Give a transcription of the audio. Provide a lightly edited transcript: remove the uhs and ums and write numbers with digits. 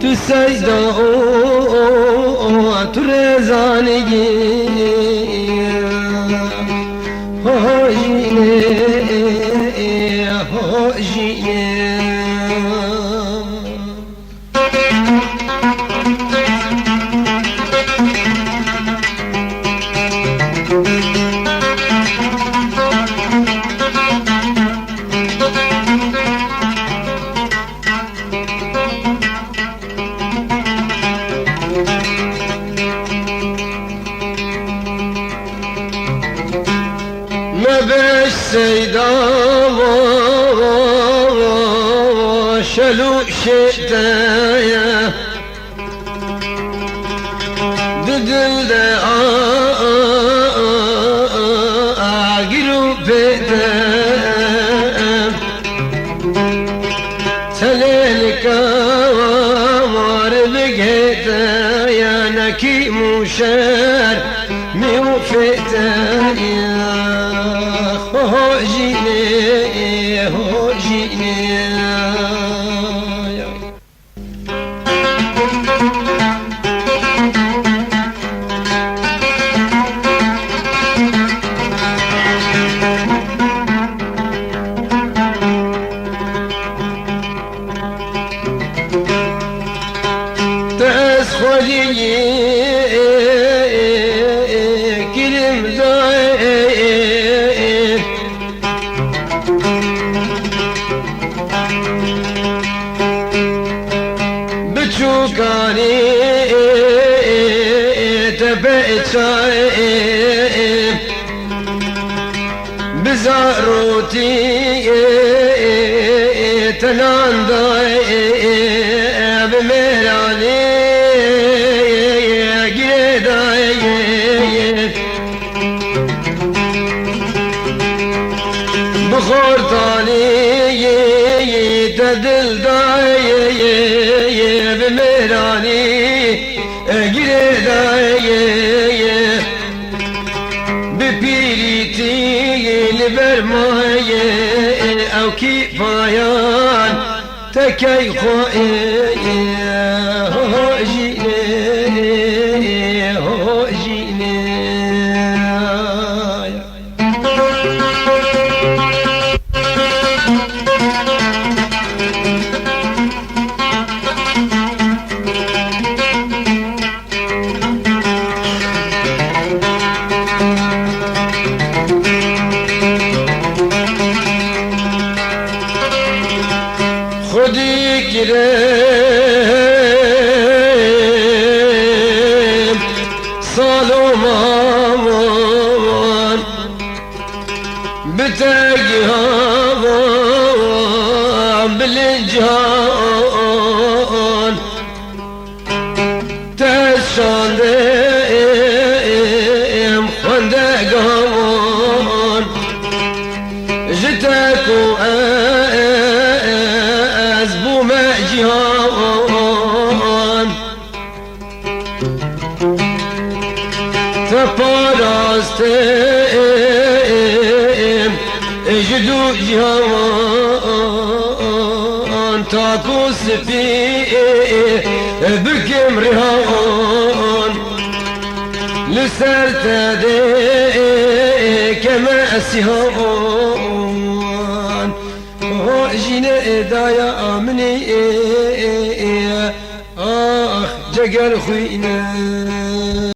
تسيدا ترزاني هوجيني هوجيني بش سيدا شلو شتايا ددل دا عقلو بيتا تليلك واربقيتا يا نكي مشار ميوفيتا هوجيني هوجيني تسخلي كلم زايد بتشوكاني تبعتاي بزاروتي تنانداي بميراني بخورتاني تدل داي بميراني قريداي ببيريتي لبرماي او كيفايان تكي خوئي هوجيني هوجيني خودی گرم سالومان بتگی هاوان بلنجان تشاندم خواندگان جتکو جهان تپاراستم جدو جهان تاکو سپی بکم ریحان لسر تده کم اسیحان جينا دايا آمني آخ جگر خوينا